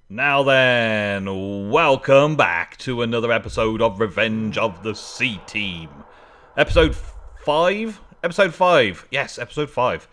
Now then, welcome back to another episode of Revenge of the CTeam. Episode 5? Episode 5. Yes, episode 5.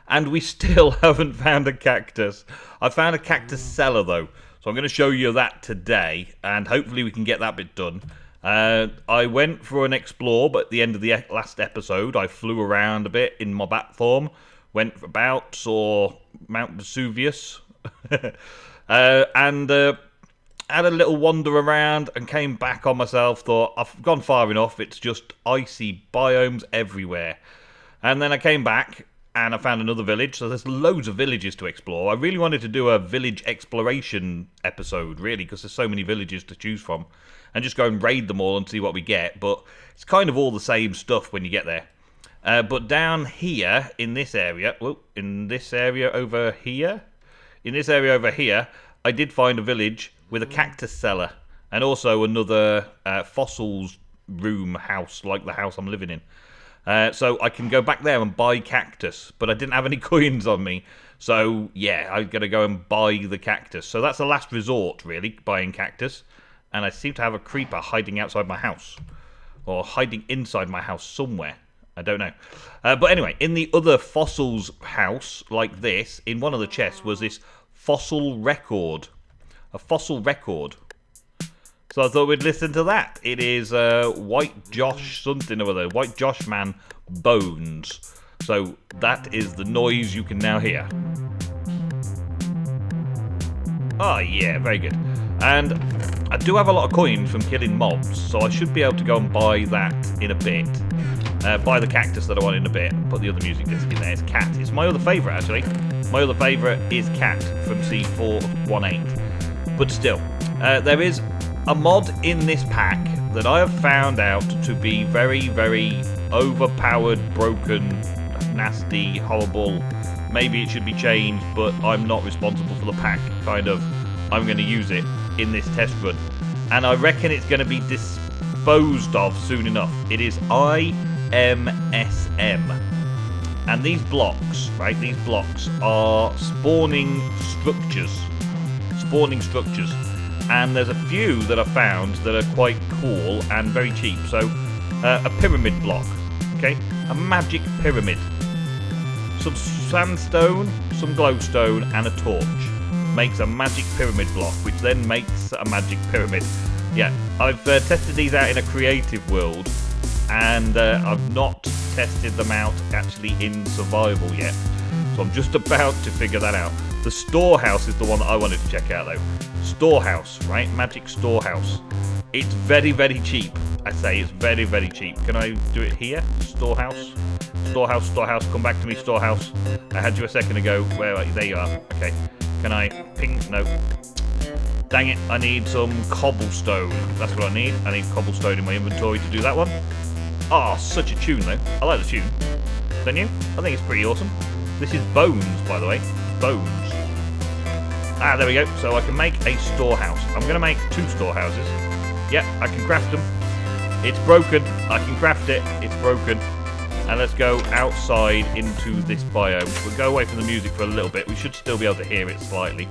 And we still haven't found a cactus. I found a cactus cellar though, so I'm going to show you that today, and hopefully we can get that bit done. I went for an explore, but at the end of the last episode, I flew around a bit in my bat form, went about, saw Mount Vesuvius, and had a little wander around and came back on myself, thought, I've gone far enough, it's just icy biomes everywhere. And then I came back, and I found another village, so there's loads of villages to explore. I really wanted to do a village exploration episode, really, because there's so many villages to choose from, and just go and raid them all and see what we get, but it's kind of all the same stuff when you get there. But down here, in this area, in this area over here, I did find a village with a cactus cellar, and also another fossils room house, like the house I'm living in. So I can go back there and buy cactus, but I didn't have any coins on me. So yeah, I'm going to go and buy the cactus. So that's the last resort, really, buying cactus. And I seem to have a creeper hiding outside my house, or hiding inside my house somewhere. I don't know. But anyway, in the other fossils house, like this, in one of the chests was this fossil record. A fossil record. So I thought we'd listen to that. It is White Josh something or other. White Josh Man Bones. So that is the noise you can now hear. Oh yeah, very good. And I do have a lot of coins from killing mobs, so I should be able to go and buy that in a bit. Buy the cactus that I want in a bit. Put the other music disc in there. It's Cat. It's my other favourite, actually. My other favourite is Cat from C418. But still, there is a mod in this pack that I have found out to be very, very overpowered, broken, nasty, horrible. Maybe it should be changed, but I'm not responsible for the pack, kind of. I'm going to use it in this test run. And I reckon it's going to be disposed of soon enough. It is IMSM. And these blocks, right, these blocks are spawning structures. And there's a few that I found that are quite cool and very cheap. So, a pyramid block, okay? A magic pyramid. Some sandstone, some glowstone, and a torch. Makes a magic pyramid block, which then makes a magic pyramid. Yeah, I've tested these out in a creative world, and I've not tested them out actually in survival yet. So I'm just about to figure that out. The storehouse is the one that I wanted to check out though. Storehouse, right? Magic storehouse. It's very, very cheap. I say it's very, very cheap. Can I do it here? Storehouse. Storehouse. Come back to me, storehouse. I had you a second ago. Where are you? There you are. Okay. Can I ping? No. Dang it. I need some cobblestone. That's what I need. I need cobblestone in my inventory to do that one. Oh, such a tune though. I like the tune. Don't you? I think it's pretty awesome. This is Bones, by the way. Bones. Ah, there we go. So I can make a storehouse. I'm going to make 2 storehouses. Yeah, I can craft them. It's broken. I can craft it. It's broken. And let's go outside into this biome. We'll go away from the music for a little bit. We should still be able to hear it slightly,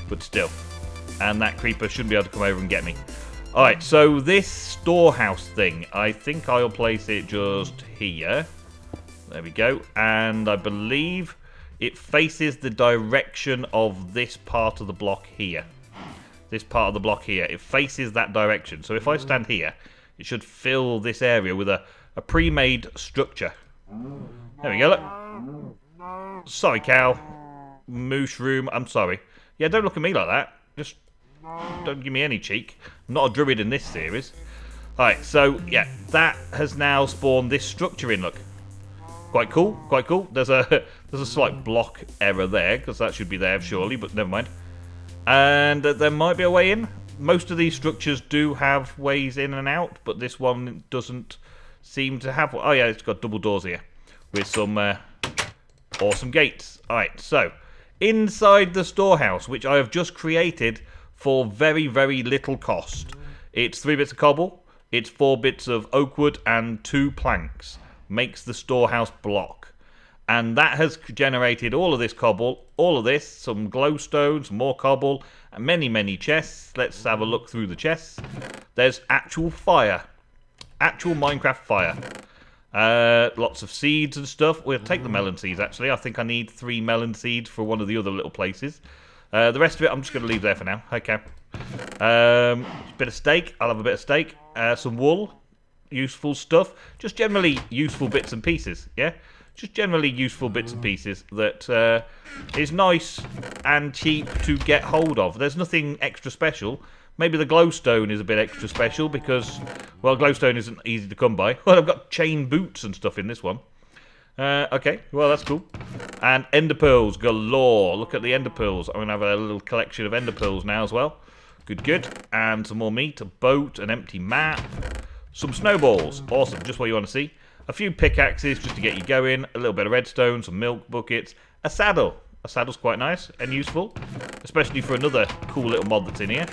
but still. And that creeper shouldn't be able to come over and get me. Alright, so this storehouse thing, I think I'll place it just here. There we go. And I believe it faces the direction of this part of the block here. This part of the block here. It faces that direction. So if I stand here, it should fill this area with a pre-made structure. There we go, look. Sorry, cow. Mushroom, I'm sorry. Yeah, don't look at me like that. Just don't give me any cheek. I'm not a druid in this series. Alright, so, yeah, that has now spawned this structure in, look. Quite cool, quite cool. There's a slight block error there, because that should be there, surely, but never mind. And there might be a way in. Most of these structures do have ways in and out, but this one doesn't seem to have... Oh, yeah, it's got double doors here with some awesome gates. All right, so inside the storehouse, which I have just created for very, very little cost. It's 3 bits of cobble, it's 4 bits of oak wood, and 2 planks. Makes the storehouse block. And that has generated all of this cobble, all of this, some glowstone, some more cobble, and many, many chests. Let's have a look through the chests. There's actual fire. Actual Minecraft fire. Lots of seeds and stuff. We'll take the melon seeds, actually. I think I need 3 melon seeds for one of the other little places. The rest of it, I'm just going to leave there for now. Okay. Bit of steak. I'll have a bit of steak. Some wool. Useful stuff. Just generally useful bits and pieces, yeah? Just generally useful bits and pieces that is nice and cheap to get hold of. There's nothing extra special. Maybe the glowstone is a bit extra special because, well, glowstone isn't easy to come by. Well, I've got chain boots and stuff in this one. Okay, well, that's cool. And ender pearls galore. Look at the ender pearls. I'm going to have a little collection of ender pearls now as well. Good, good. And some more meat, a boat, an empty map. Some snowballs. Awesome, just what you want to see. A few pickaxes just to get you going. A little bit of redstone, some milk buckets. A saddle. A saddle's quite nice and useful. Especially for another cool little mod that's in here.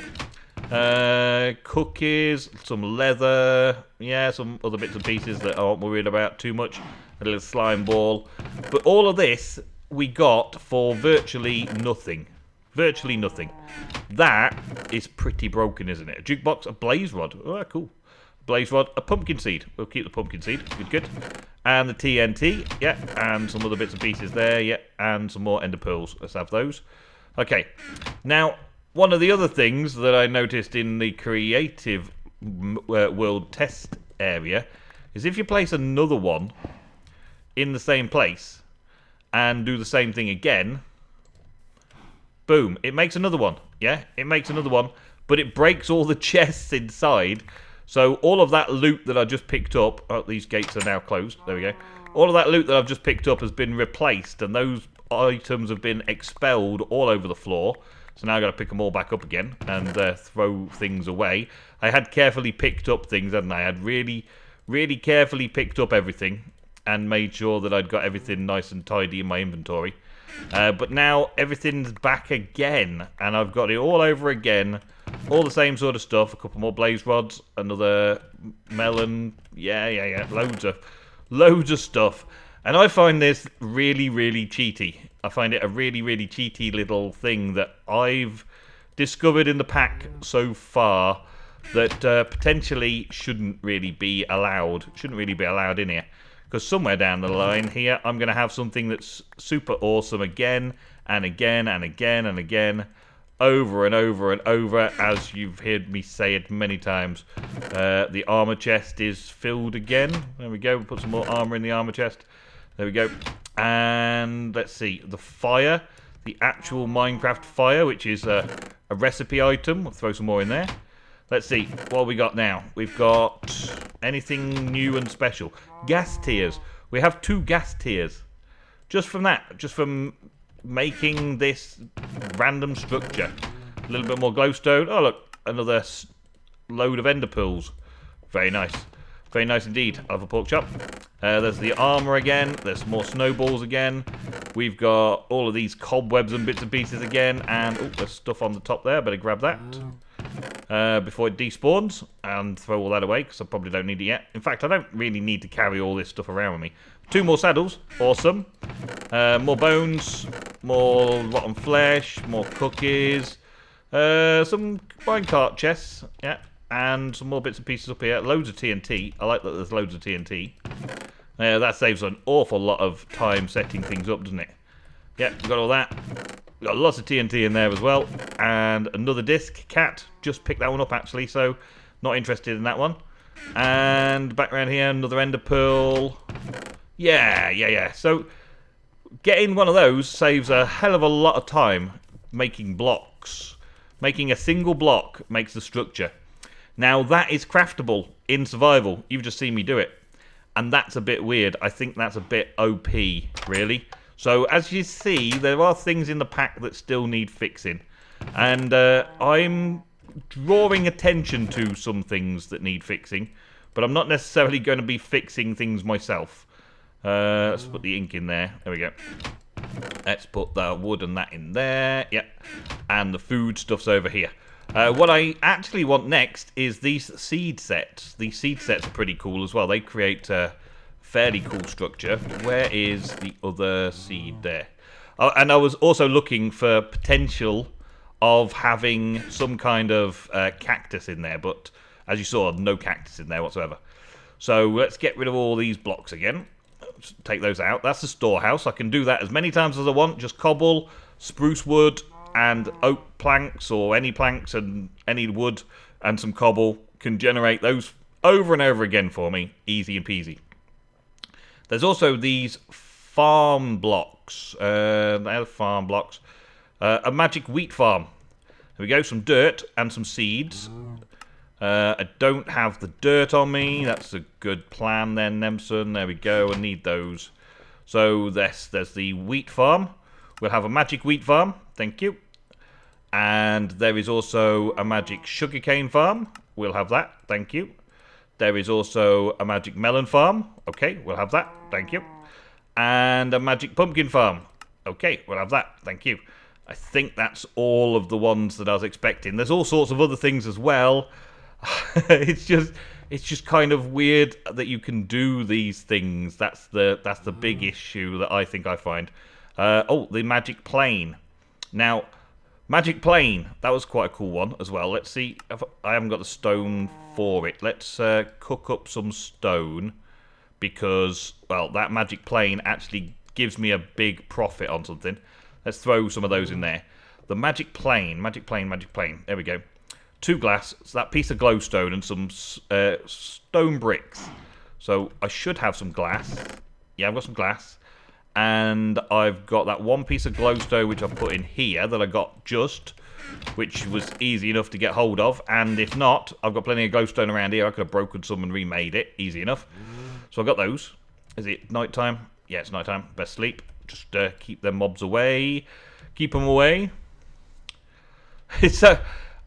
Cookies, some leather. Yeah, some other bits and pieces that I aren't worried about too much. A little slime ball. But all of this we got for virtually nothing. Virtually nothing. That is pretty broken, isn't it? A jukebox, a blaze rod. Oh, cool. Blaze rod, a pumpkin seed. We'll keep the pumpkin seed. Good, good. And the TNT. Yeah. And some other bits and pieces there. Yeah. And some more ender pearls. Let's have those. Okay. Now, one of the other things that I noticed in the creative world test area is if you place another one in the same place and do the same thing again, boom, it makes another one. Yeah, it makes another one, but it breaks all the chests inside. So all of that loot that I just picked up, oh, these gates are now closed, there we go. All of that loot that I've just picked up has been replaced, and those items have been expelled all over the floor. So now I've got to pick them all back up again and throw things away. I had carefully picked up things, hadn't I? I had really, really carefully picked up everything and made sure that I'd got everything nice and tidy in my inventory. But now everything's back again, and I've got it all over again. All the same sort of stuff. A couple more blaze rods, another melon. Yeah. Loads of stuff. And I find this really, really cheaty. I find it a really, really cheaty little thing that I've discovered in the pack so far that potentially shouldn't really be allowed. Shouldn't really be allowed in here. Because somewhere down the line here, I'm going to have something that's super awesome again and again and again and again. Over and over and over, as you've heard me say it many times. The armor chest is filled again. There we go. We'll put some more armor in the armor chest. There we go. And let's see. The fire. The actual Minecraft fire, which is a recipe item. We'll throw some more in there. Let's see. What have we got now? We've got anything new and special. Gas tiers. We have 2 gas tiers. Just from that. Just from making this random structure. A little bit more glowstone. Oh, look. Another load of ender pearls. Very nice. Very nice indeed. I'll have a pork chop. There's the armor again. There's more snowballs again. We've got all of these cobwebs and bits and pieces again. And there's stuff on the top there. Better grab that before it despawns. And throw all that away because I probably don't need it yet. In fact, I don't really need to carry all this stuff around with me. 2 more saddles. Awesome. More bones. More rotten flesh. More cookies. Some minecart chests. Yeah. And some more bits and pieces up here. Loads of TNT. I like that there's loads of TNT. That saves an awful lot of time setting things up, doesn't it? Yeah, we've got all that. We've got lots of TNT in there as well. And another disc. Cat. Just picked that one up, actually, so not interested in that one. And back around here, another ender pearl. Yeah. So getting one of those saves a hell of a lot of time making blocks. Making a single block makes the structure. Now, that is craftable in survival. You've just seen me do it. And that's a bit weird. I think that's a bit OP, really. So, as you see, there are things in the pack that still need fixing. And I'm drawing attention to some things that need fixing. But I'm not necessarily going to be fixing things myself. Let's put the ink in there. There we go. Let's put the wood and that in there. Yep. And the food stuff's over here. What I actually want next is these seed sets. These seed sets are pretty cool as well. They create fairly cool structure. Where is the other seed there? Oh, and I was also looking for potential of having some kind of cactus in there, but as you saw, no cactus in there whatsoever. So let's get rid of all these blocks again. Let's take those out. That's the storehouse. I can do that as many times as I want. Just cobble, spruce wood, and oak planks, or any planks and any wood and some cobble can generate those over and over again for me. Easy and peasy. There's also these farm blocks. They're farm blocks. A magic wheat farm. There we go, some dirt and some seeds. I don't have the dirt on me. That's a good plan then, Nemson. There we go, I need those. So there's the wheat farm. We'll have a magic wheat farm. Thank you. And there is also a magic sugarcane farm. We'll have that. Thank you. There is also a magic melon farm. Okay, we'll have that. Thank you. And a magic pumpkin farm. Okay, we'll have that. Thank you. I think that's all of the ones that I was expecting. There's all sorts of other things as well. It's just kind of weird that you can do these things. That's the big issue that I think I find. Oh, the magic plane. Now, magic plane. That was quite a cool one as well. Let's see if I haven't got the stone for it. Let's cook up some stone because, well, that magic plane actually gives me a big profit on something. Let's throw some of those in there. The magic plane, magic plane, magic plane. There we go. 2 glass, so that piece of glowstone and some stone bricks. So I should have some glass. Yeah, I've got some glass. And I've got that one piece of glowstone which I've put in here that I got just, which was easy enough to get hold of. And if not, I've got plenty of glowstone around here. I could have broken some and remade it. Easy enough. So I got those. Is it night time? Yeah, it's night time. Best sleep. Just keep them mobs away. Keep them away. It's so...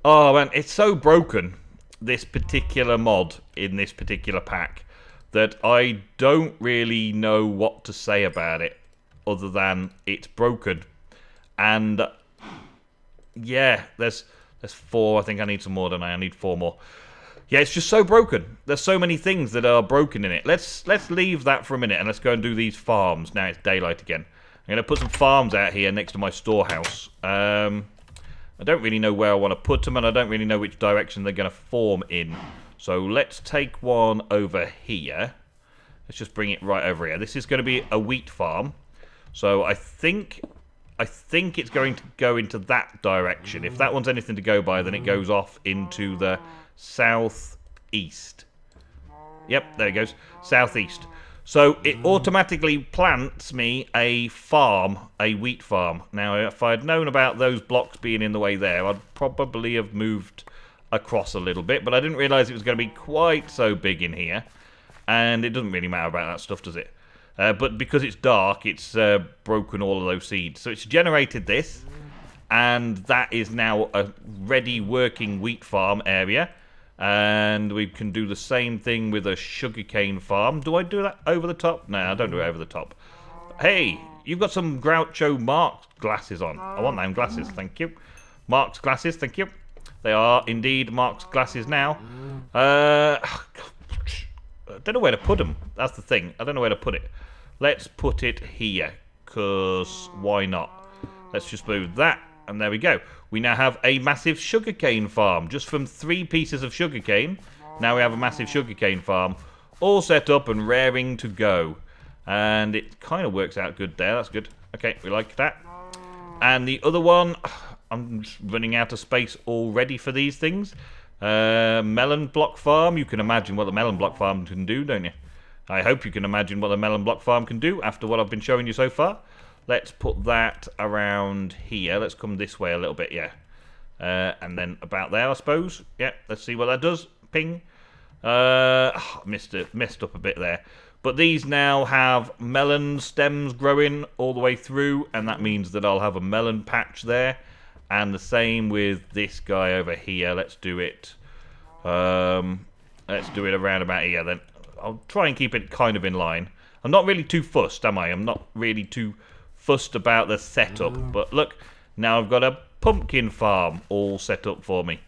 Oh, man, it's so broken, this particular mod in this particular pack, that I don't really know what to say about it, other than it's broken. And, yeah, there's 4. I think I need some more, don't I? I need 4 more. Yeah, it's just so broken. There's so many things that are broken in it. Let's leave that for a minute, and let's go and do these farms. Now it's daylight again. I'm going to put some farms out here next to my storehouse. I don't really know where I want to put them, and I don't really know which direction they're going to form in. So let's take one over here. Let's just bring it right over here. This is going to be a wheat farm. So I think it's going to go into that direction. If that one's anything to go by, then it goes off into the southeast. Yep, there it goes. Southeast. So it automatically plants me a farm, a wheat farm. Now, if I'd known about those blocks being in the way there, I'd probably have moved across a little bit. But I didn't realise it was going to be quite so big in here. And it doesn't really matter about that stuff, does it? But because it's dark, it's broken all of those seeds. So it's generated this. And that is now a ready working wheat farm area. And we can do the same thing with a sugarcane farm. Do I do that over the top? No, I don't do it over the top. Hey, you've got some Groucho Marx glasses on. I want them glasses, thank you. Marx glasses, thank you. They are indeed Marx glasses now. I don't know where to put them. That's the thing. I don't know where to put it. Let's put it here, because why not? Let's just move that, and there we go. We now have a massive sugarcane farm. Just from 3 pieces of sugarcane, now we have a massive sugarcane farm, all set up and raring to go. And it kind of works out good there. That's good. Okay, we like that. And the other one, I'm just running out of space already for these things. Melon block farm. You can imagine what the melon block farm can do, don't you? I hope you can imagine what the melon block farm can do after what I've been showing you so far. Let's put that around here. Let's come this way a little bit, yeah. And then about there, I suppose. Yeah, let's see what that does. Ping. Messed up a bit there. But these now have melon stems growing all the way through, and that means that I'll have a melon patch there. And the same with this guy over here. Let's do it. Let's do it around about here then. I'll try and keep it kind of in line. I'm not really too fussed, am I? I'm not really too fussed about the setup. But look, now I've got a pumpkin farm all set up for me.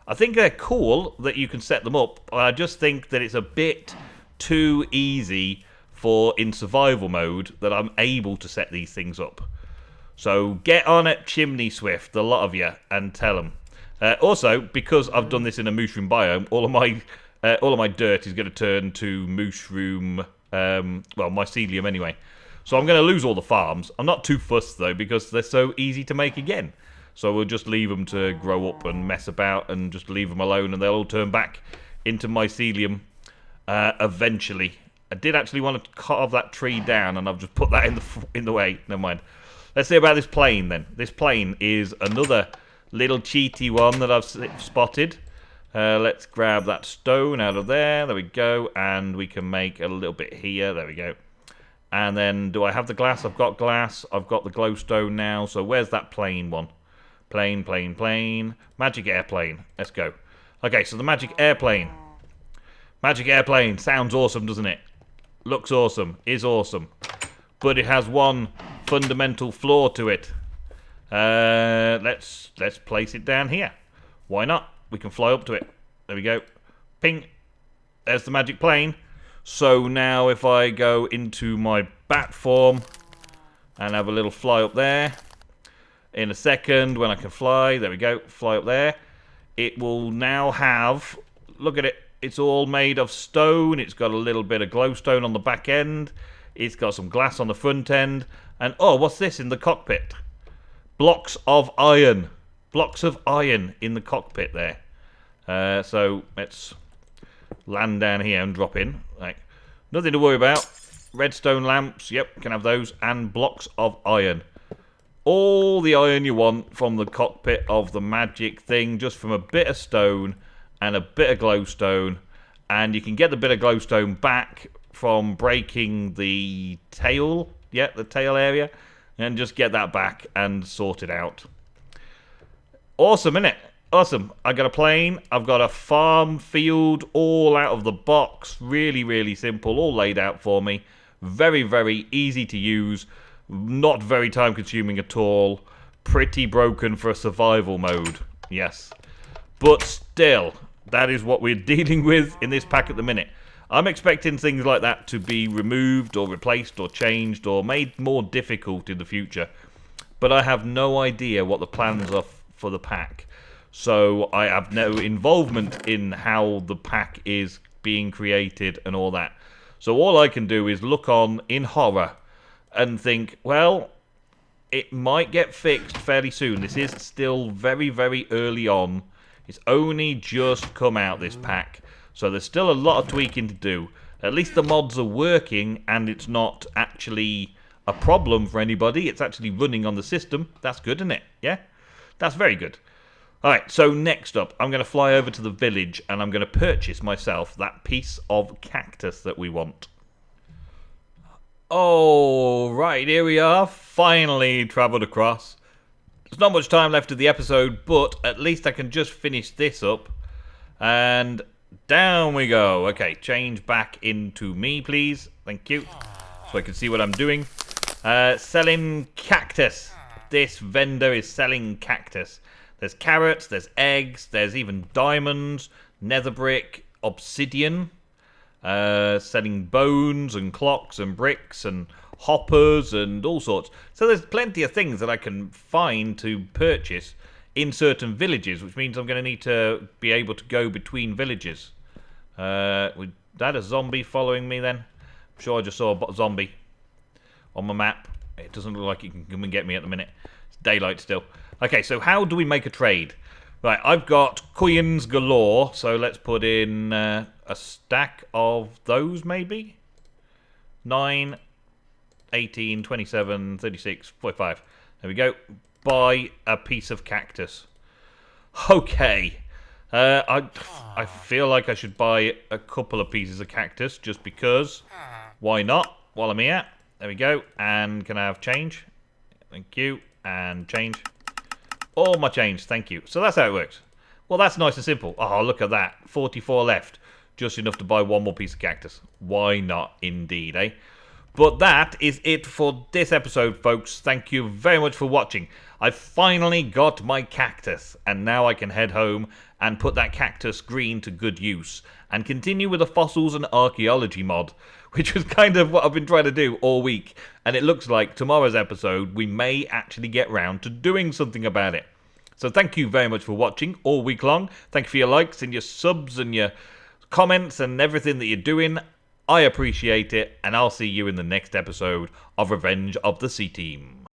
I think they're cool that you can set them up. I just think that it's a bit too easy for in survival mode that I'm able to set these things up. So get on it, Chimney Swift, the lot of you, and tell them. Also, because I've done this in a mushroom biome, all of my dirt is going to turn to mushroom, mycelium anyway. So I'm going to lose all the farms. I'm not too fussed though, because they're so easy to make again. So we'll just leave them to grow up and mess about, and just leave them alone, and they'll all turn back into mycelium eventually. I did actually want to cut off that tree down, and I've just put that in the way. Never mind. Let's see about this plane then. This plane is another little cheaty one that I've spotted. Let's grab that stone out of there. There we go. And we can make a little bit here. There we go. And then, do I have the glass? I've got glass. I've got the glowstone now. So where's that plane one? Plane. Magic airplane. Let's go. Okay, so the magic airplane. Magic airplane. Sounds awesome, doesn't it? Looks awesome. Is awesome. But it has one fundamental flaw to it. Let's place it down here. Why not? We can fly up to it. There we go. Ping. There's the magic plane. So now if I go into my bat form and have a little fly up there, in a second when I can fly, there we go, fly up there, it will now have, look at it, it's all made of stone. It's got a little bit of glowstone on the back end. It's got some glass on the front end. And oh, what's this in the cockpit? Blocks of iron. Blocks of iron in the cockpit there. So let's land down here and drop in. Right. Nothing to worry about. Redstone lamps, yep, can have those. And blocks of iron. All the iron you want from the cockpit of the magic thing, just from a bit of stone and a bit of glowstone. And you can get the bit of glowstone back from breaking the tail, the tail area, and just get that back and sort it out. Awesome, innit? Awesome. I got a plane, I've got a farm field, all out of the box. Really, really simple, all laid out for me. Very, very easy to use. Not very time consuming at all. Pretty broken for a survival mode, yes. But still, that is what we're dealing with in this pack at the minute. I'm expecting things like that to be removed or replaced or changed or made more difficult in the future. But I have no idea what the plans are for the pack. So I have no involvement in how the pack is being created and all that. So all I can do is look on in horror and think, well, it might get fixed fairly soon. This is still very, very early on. It's only just come out, this pack. So there's still a lot of tweaking to do. At least the mods are working and it's not actually a problem for anybody. It's actually running on the system. That's good, isn't it? Yeah? That's very good. Alright, so next up, I'm going to fly over to the village and I'm going to purchase myself that piece of cactus that we want. Oh, right, here we are. Finally travelled across. There's not much time left of the episode, but at least I can just finish this up. And down we go. Okay, change back into me, please. Thank you. So I can see what I'm doing. Selling cactus. This vendor is selling cactus. There's carrots, there's eggs, there's even diamonds, nether brick, obsidian. Selling bones and clocks and bricks and hoppers and all sorts. So there's plenty of things that I can find to purchase in certain villages, which means I'm going to need to be able to go between villages. Was that a zombie following me then? I'm sure I just saw a zombie on my map. It doesn't look like it can come and get me at the minute. It's daylight still. Okay, so how do we make a trade? Right, I've got coins galore, so let's put in a stack of those, maybe? 9, 18, 27, 36, 45. There we go. Buy a piece of cactus. Okay. I feel like I should buy a couple of pieces of cactus, just because. Why not? While I'm here. There we go. And can I have change? Thank you. And change. All my change, thank you. So that's how it works. Well, that's nice and simple. Oh, look at that. 44 left. Just enough to buy one more piece of cactus. Why not, indeed, eh? But that is it for this episode, folks. Thank you very much for watching. I've finally got my cactus, and now I can head home and put that cactus green to good use, and continue with the fossils and archaeology mod, which was kind of what I've been trying to do all week, and it looks like tomorrow's episode we may actually get round to doing something about it. So thank you very much for watching all week long. Thank you for your likes and your subs and your comments and everything that you're doing. I appreciate it, and I'll see you in the next episode of Revenge of the CTeam.